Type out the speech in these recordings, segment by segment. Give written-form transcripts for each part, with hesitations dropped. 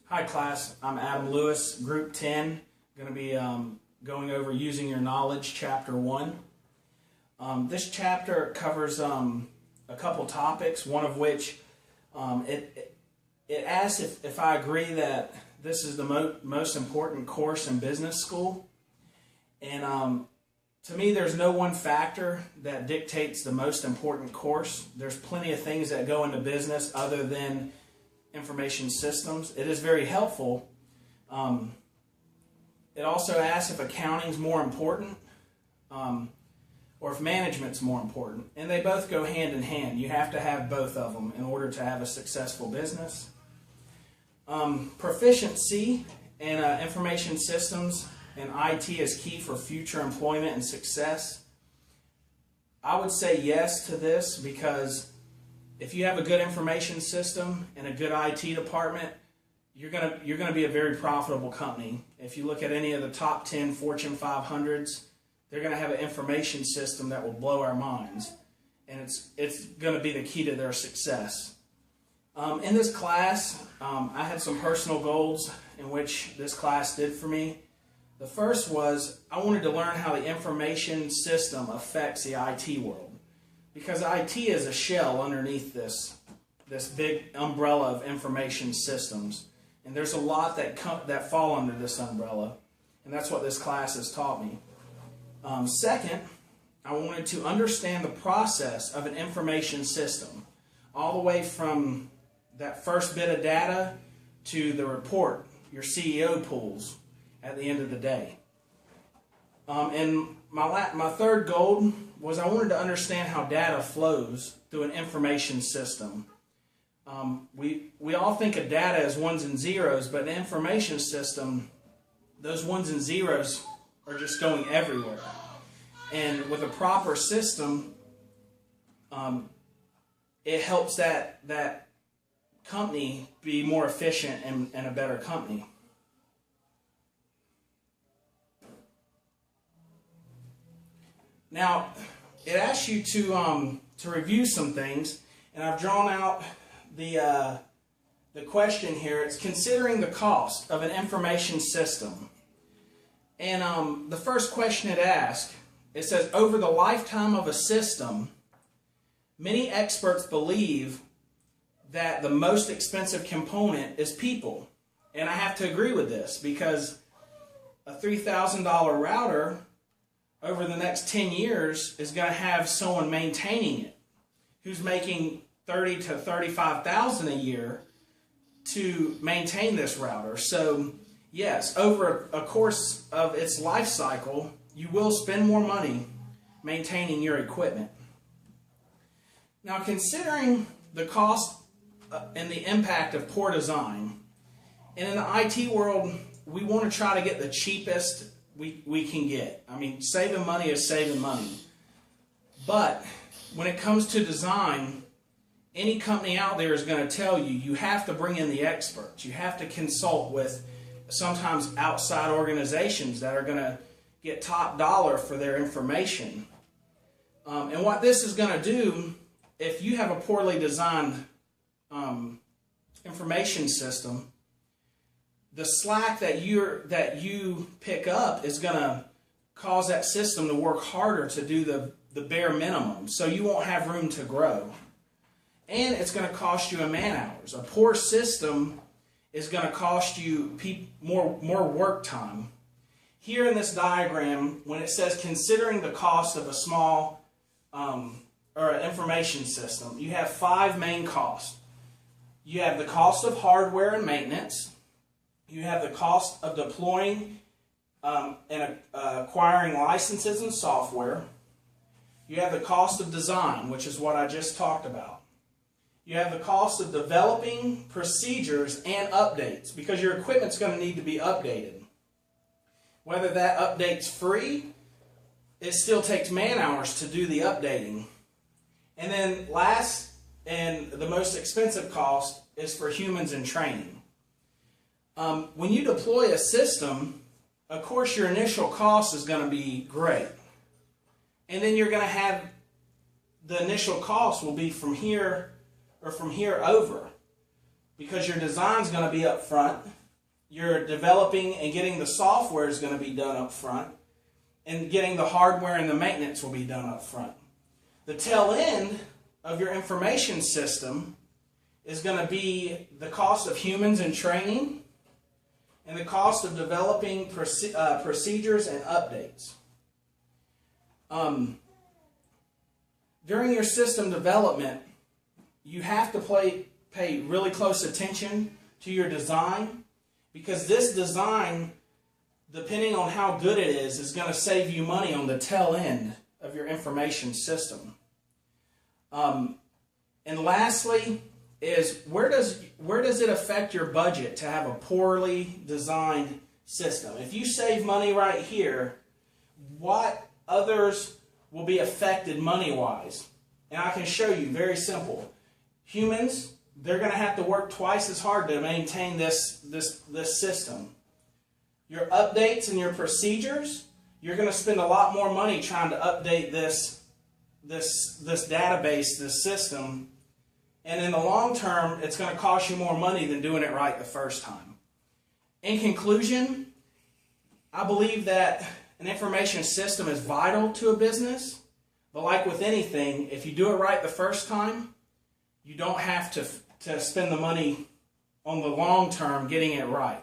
Hi class, I'm Adam Lewis, Group 10. Going to be going over Using Your Knowledge, Chapter 1. This chapter covers a couple topics, one of which it asks if I agree that this is the most important course in business school. And to me, there's no one factor that dictates the most important course. There's plenty of things that go into business other than information systems. It is very helpful. It also asks if accounting's more important or if management's more important. And they both go hand in hand. You have to have both of them in order to have a successful business. Proficiency in information systems and IT is key for future employment and success. I would say yes to this because if you have a good information system and a good IT department, you're gonna be a very profitable company. If you look at any of the top 10 Fortune 500s, they're gonna have an information system that will blow our minds, and it's gonna be the key to their success. In this class, I had some personal goals in which this class did for me. The first was I wanted to learn how the information system affects the IT world. Because IT is a shell underneath this big umbrella of information systems. And there's a lot that fall under this umbrella. And that's what this class has taught me. Second, I wanted to understand the process of an information system. All the way from that first bit of data to the report your CEO pulls at the end of the day. And my third goal was I wanted to understand how data flows through an information system. We all think of data as ones and zeros, but in an information system, those ones and zeros are just going everywhere. And with a proper system, it helps that company be more efficient and a better company. Now, it asks you to review some things, and I've drawn out the question here. It's considering the cost of an information system. And the first question it asks, it says, over the lifetime of a system, many experts believe that the most expensive component is people. And I have to agree with this because a $3,000 router over the next 10 years is going to have someone maintaining it who's making $30,000 to $35,000 a year to maintain this router. So yes, over a course of its life cycle, you will spend more money maintaining your equipment. Now, considering the cost and the impact of poor design, and in the IT world, we want to try to get the cheapest we can get. I mean, saving money is saving money. But when it comes to design, any company out there is going to tell you, you have to bring in the experts. You have to consult with sometimes outside organizations that are going to get top dollar for their information. And what this is going to do, if you have a poorly designed information system, the slack that you pick up is going to cause that system to work harder to do the bare minimum, so you won't have room to grow. And it's going to cost you in man hours. A poor system is going to cost you more work time. Here in this diagram, when it says considering the cost of a small or an information system, you have 5 main costs. You have the cost of hardware and maintenance. You have the cost of deploying and acquiring licenses and software. You have the cost of design, which is what I just talked about. You have the cost of developing procedures and updates, because your equipment's going to need to be updated. Whether that update's free, it still takes man hours to do the updating. And then last and the most expensive cost is for humans in training. When you deploy a system, of course your initial cost is going to be great. And then you're going to have the initial cost will be from here or from here over. because your design is going to be up front. Your developing and getting the software is going to be done up front. And getting the hardware and the maintenance will be done up front. The tail end of your information system is going to be the cost of humans and training and the cost of developing procedures and updates. During your system development, you have to pay really close attention to your design, because this design, depending on how good it is going to save you money on the tail end of your information system. And lastly is, where does it affect your budget to have a poorly designed system? If you save money right here, what others will be affected money-wise? And I can show you, very simple. Humans, they're going to have to work twice as hard to maintain this system. Your updates and your procedures, you're going to spend a lot more money trying to update this database, this system. And in the long term, it's going to cost you more money than doing it right the first time. In conclusion, I believe that an information system is vital to a business. But like with anything, if you do it right the first time, you don't have to spend the money on the long term getting it right.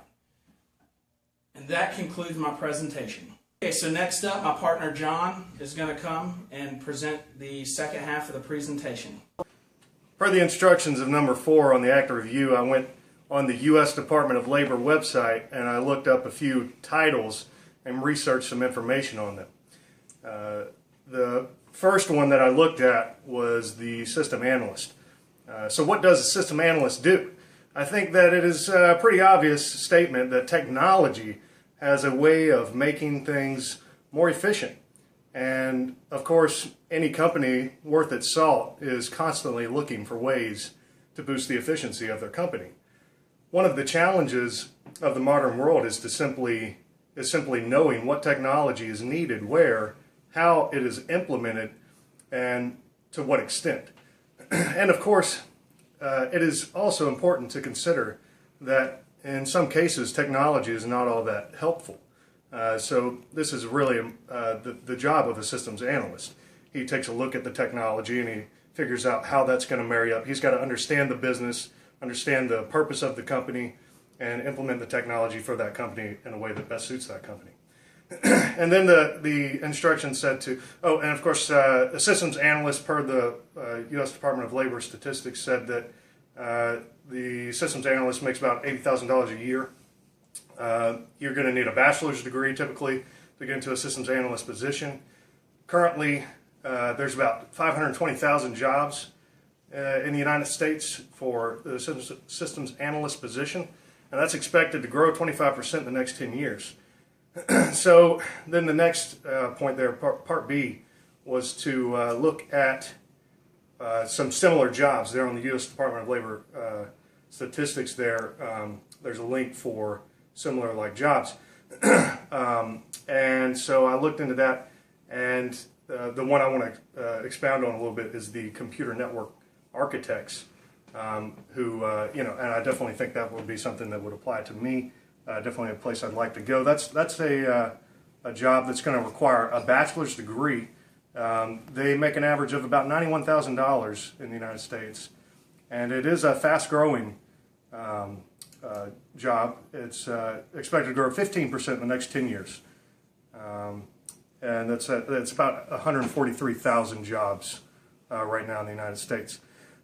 And that concludes my presentation. Okay, so next up, my partner John is going to come and present the second half of the presentation. Per the instructions of number 4 on the Act Review, I went on the U.S. Department of Labor website and I looked up a few titles and researched some information on them. The first one that I looked at was the system analyst. So what does a system analyst do? I think that it is a pretty obvious statement that technology has a way of making things more efficient. And of course, any company worth its salt is constantly looking for ways to boost the efficiency of their company. One of the challenges of the modern world is simply knowing what technology is needed, where, how it is implemented, and to what extent. And of course, it is also important to consider that in some cases technology is not all that helpful. So this is really the job of a systems analyst. He takes a look at the technology and he figures out how that's going to marry up. He's got to understand the business, understand the purpose of the company, and implement the technology for that company in a way that best suits that company. And then the instructions said to, oh, and of course, a systems analyst per the U.S. Department of Labor statistics said that the systems analyst makes about $80,000 a year. You're going to need a bachelor's degree typically to get into a systems analyst position. Currently, there's about 520,000 jobs in the United States for the systems analyst position, and that's expected to grow 25% in the next 10 years. So then the next point there, part B, was to look at some similar jobs there on the U.S. Department of Labor statistics there. There's a link for similar like jobs. And so I looked into that, and the one I want to expound on a little bit is the computer network architects, who, and I definitely think that would be something that would apply to me. Definitely a place I'd like to go. That's a job that's going to require a bachelor's degree. They make an average of about $91,000 in the United States, and it is a fast-growing job. It's expected to grow 15% in the next 10 years, and that's about 143,000 jobs right now in the United States.